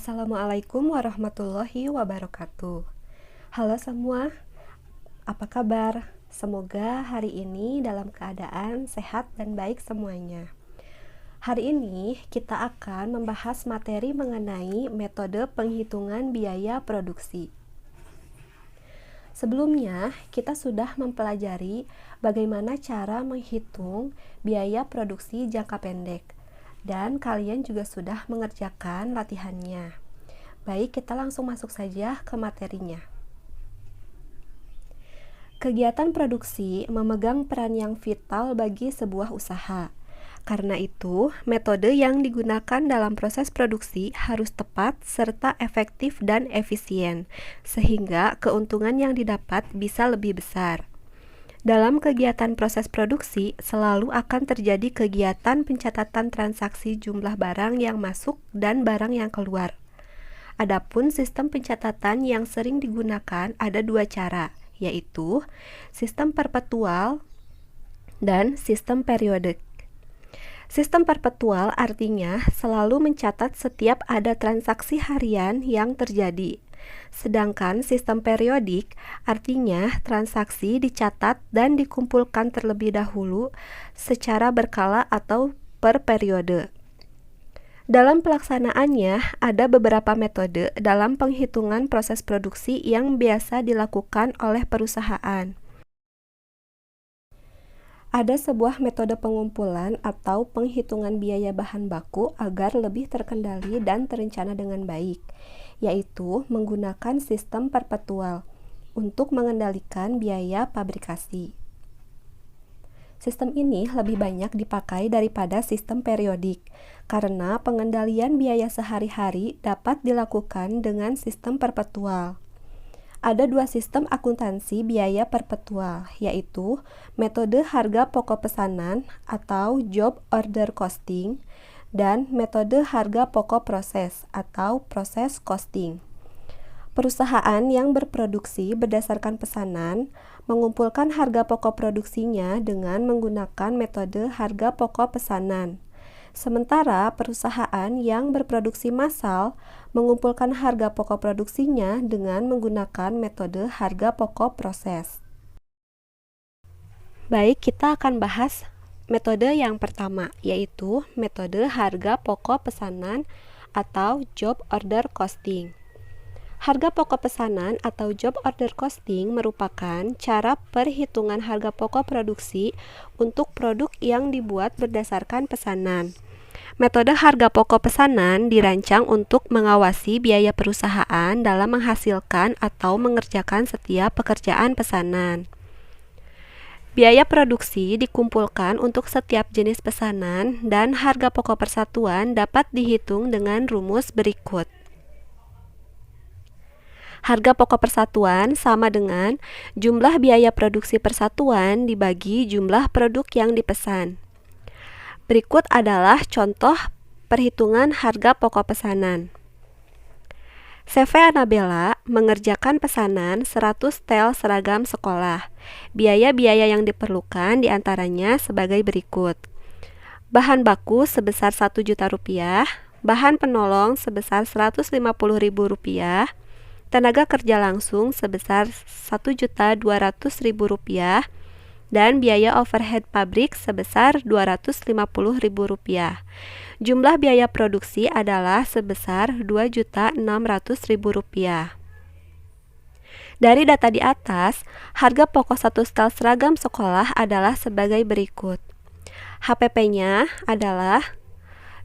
Assalamualaikum warahmatullahi wabarakatuh. Halo semua, apa kabar? Semoga hari ini dalam keadaan sehat dan baik semuanya. Hari ini kita akan membahas materi mengenai metode penghitungan biaya produksi. Sebelumnya, kita sudah mempelajari bagaimana cara menghitung biaya produksi jangka pendek. Dan kalian juga sudah mengerjakan latihannya. Baik, kita langsung masuk saja ke materinya. Kegiatan produksi memegang peran yang vital bagi sebuah usaha. Karena itu, metode yang digunakan dalam proses produksi harus tepat serta efektif dan efisien, sehingga keuntungan yang didapat bisa lebih besar. Dalam kegiatan proses produksi, selalu akan terjadi kegiatan pencatatan transaksi jumlah barang yang masuk dan barang yang keluar. Adapun sistem pencatatan yang sering digunakan ada dua cara, yaitu sistem perpetual dan sistem periodik. Sistem perpetual artinya selalu mencatat setiap ada transaksi harian yang terjadi. Sedangkan sistem periodik artinya transaksi dicatat dan dikumpulkan terlebih dahulu secara berkala atau per periode. Dalam pelaksanaannya, ada beberapa metode dalam penghitungan proses produksi yang biasa dilakukan oleh perusahaan. Ada sebuah metode pengumpulan atau penghitungan biaya bahan baku agar lebih terkendali dan terencana dengan baik, yaitu menggunakan sistem perpetual untuk mengendalikan biaya pabrikasi. Sistem ini lebih banyak dipakai daripada sistem periodik, karena pengendalian biaya sehari-hari dapat dilakukan dengan sistem perpetual. Ada dua sistem akuntansi biaya perpetual, yaitu metode harga pokok pesanan atau job order costing dan metode harga pokok proses atau proses costing. Perusahaan yang berproduksi berdasarkan pesanan mengumpulkan harga pokok produksinya dengan menggunakan metode harga pokok pesanan. Sementara perusahaan yang berproduksi massal mengumpulkan harga pokok produksinya dengan menggunakan metode harga pokok proses. Baik, kita akan bahas metode yang pertama, yaitu metode harga pokok pesanan atau job order costing. Harga pokok pesanan atau job order costing merupakan cara perhitungan harga pokok produksi untuk produk yang dibuat berdasarkan pesanan. Metode harga pokok pesanan dirancang untuk mengawasi biaya perusahaan dalam menghasilkan atau mengerjakan setiap pekerjaan pesanan. Biaya produksi dikumpulkan untuk setiap jenis pesanan dan harga pokok persatuan dapat dihitung dengan rumus berikut. Harga pokok persatuan sama dengan jumlah biaya produksi persatuan dibagi jumlah produk yang dipesan. Berikut adalah contoh perhitungan harga pokok pesanan. CV Anabella mengerjakan pesanan 100 tel seragam sekolah. Biaya-biaya yang diperlukan diantaranya sebagai berikut. Bahan baku sebesar 1 juta rupiah, bahan penolong sebesar 150.000 rupiah, tenaga kerja langsung sebesar 1.200.000 rupiah, dan biaya overhead pabrik sebesar 250.000 rupiah. Jumlah biaya produksi adalah sebesar 2.600.000 rupiah. Dari data di atas, harga pokok satu setel seragam sekolah adalah sebagai berikut. HPP-nya adalah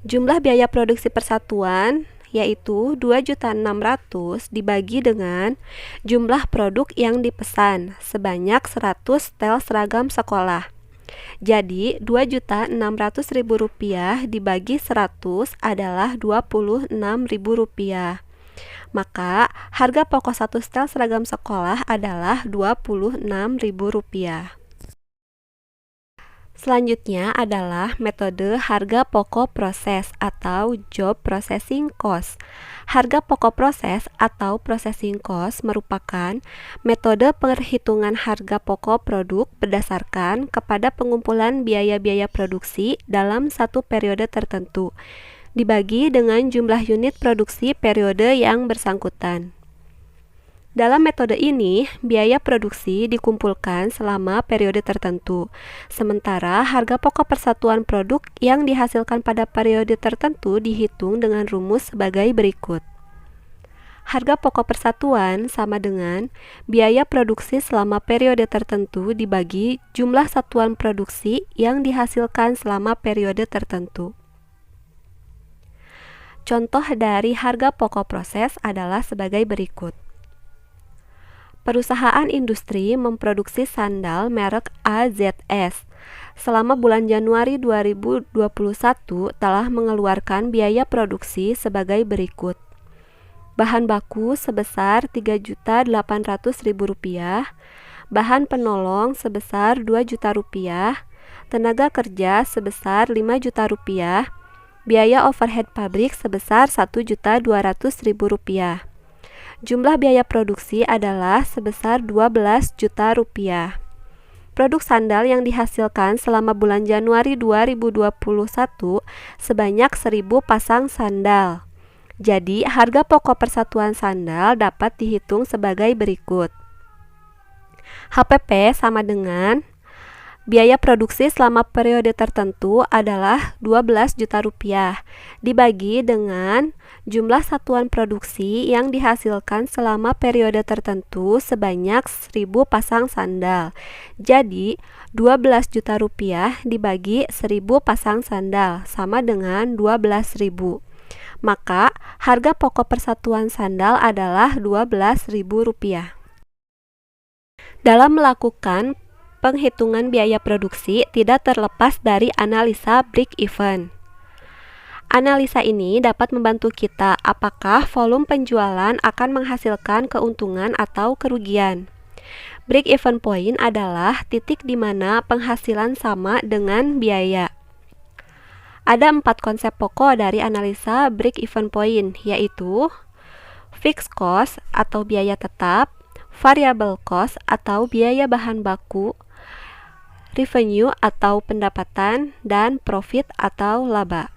jumlah biaya produksi persatuan, yaitu 2.600.000 dibagi dengan jumlah produk yang dipesan sebanyak 100 tel seragam sekolah. Jadi 2.600.000 rupiah dibagi 100 adalah 26.000 rupiah. Maka harga pokok satu setel seragam sekolah adalah 26.000 rupiah. Selanjutnya adalah metode harga pokok proses atau job processing cost. Harga pokok proses atau processing cost merupakan metode perhitungan harga pokok produk berdasarkan kepada pengumpulan biaya-biaya produksi dalam satu periode tertentu. dibagi dengan jumlah unit produksi periode yang bersangkutan. Dalam metode ini, biaya produksi dikumpulkan selama periode tertentu, sementara harga pokok persatuan produk yang dihasilkan pada periode tertentu dihitung dengan rumus sebagai berikut. Harga pokok persatuan sama dengan biaya produksi selama periode tertentu dibagi jumlah satuan produksi yang dihasilkan selama periode tertentu. Contoh dari harga pokok proses adalah sebagai berikut. Perusahaan industri memproduksi sandal merek AZS. Selama bulan Januari 2021 telah mengeluarkan biaya produksi sebagai berikut. Bahan baku sebesar Rp3.800.000, bahan penolong sebesar Rp2.000.000, tenaga kerja sebesar Rp5.000.000, biaya overhead pabrik sebesar Rp1.200.000. Jumlah biaya produksi adalah sebesar Rp12 juta. Produk sandal yang dihasilkan selama bulan Januari 2021 sebanyak 1.000 pasang sandal. Jadi, harga pokok persatuan sandal dapat dihitung sebagai berikut. HPP sama dengan biaya produksi selama periode tertentu adalah Rp12 juta dibagi dengan jumlah satuan produksi yang dihasilkan selama periode tertentu sebanyak 1.000 pasang sandal. Jadi, Rp12 juta dibagi 1.000 pasang sandal sama dengan 12.000. Maka, harga pokok persatuan sandal adalah Rp12.000. Dalam melakukan penghitungan biaya produksi tidak terlepas dari analisa break-even. Analisa ini dapat membantu kita apakah volume penjualan akan menghasilkan keuntungan atau kerugian. Break-even point adalah titik di mana penghasilan sama dengan biaya. Ada 4 konsep pokok dari analisa break-even point, yaitu fixed cost atau biaya tetap, variable cost atau biaya bahan baku, revenue atau pendapatan, dan profit atau laba.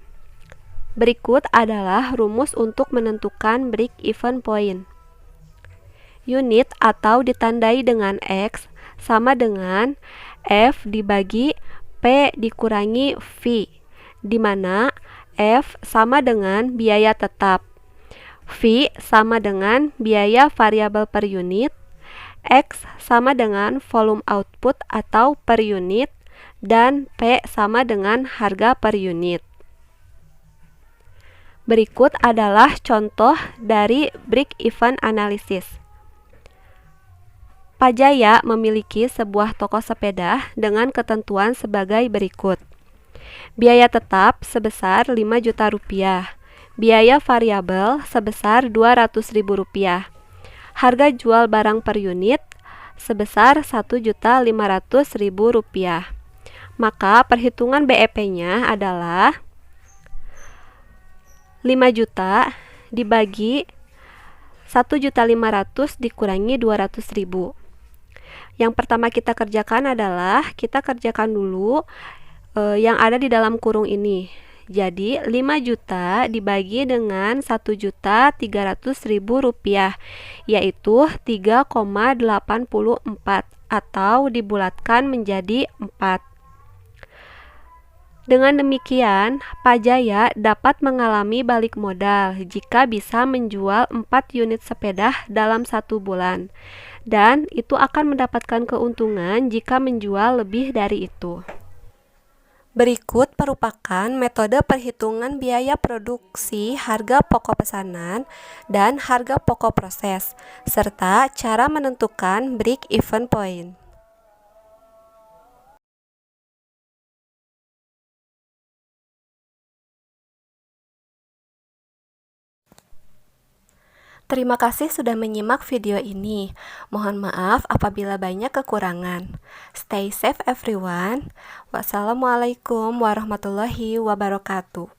Berikut adalah rumus untuk menentukan break-even point. Unit atau ditandai dengan X sama dengan F dibagi P dikurangi V, di mana F sama dengan biaya tetap, V sama dengan biaya variabel per unit, X sama dengan volume output atau per unit, dan P sama dengan harga per unit. Berikut adalah contoh dari break-even analysis. Pajaya memiliki sebuah toko sepeda dengan ketentuan sebagai berikut. Biaya tetap sebesar Rp5 juta, biaya variabel sebesar Rp200.000. Harga jual barang per unit sebesar Rp1.500.000. Maka perhitungan BEP-nya adalah 5 juta dibagi 1.500.000 dikurangi 200.000. Yang pertama kita kerjakan adalah kita kerjakan dulu yang ada di dalam kurung ini. Jadi 5 juta dibagi dengan Rp1.300.000, yaitu 3,84 atau dibulatkan menjadi 4. Dengan demikian, Pajaya dapat mengalami balik modal jika bisa menjual 4 unit sepeda dalam 1 bulan, dan itu akan mendapatkan keuntungan jika menjual lebih dari itu. Berikut merupakan metode perhitungan biaya produksi, harga pokok pesanan, dan harga pokok proses, serta cara menentukan break-even point. Terima kasih sudah menyimak video ini. Mohon maaf apabila banyak kekurangan. Stay safe everyone. Wassalamualaikum warahmatullahi wabarakatuh.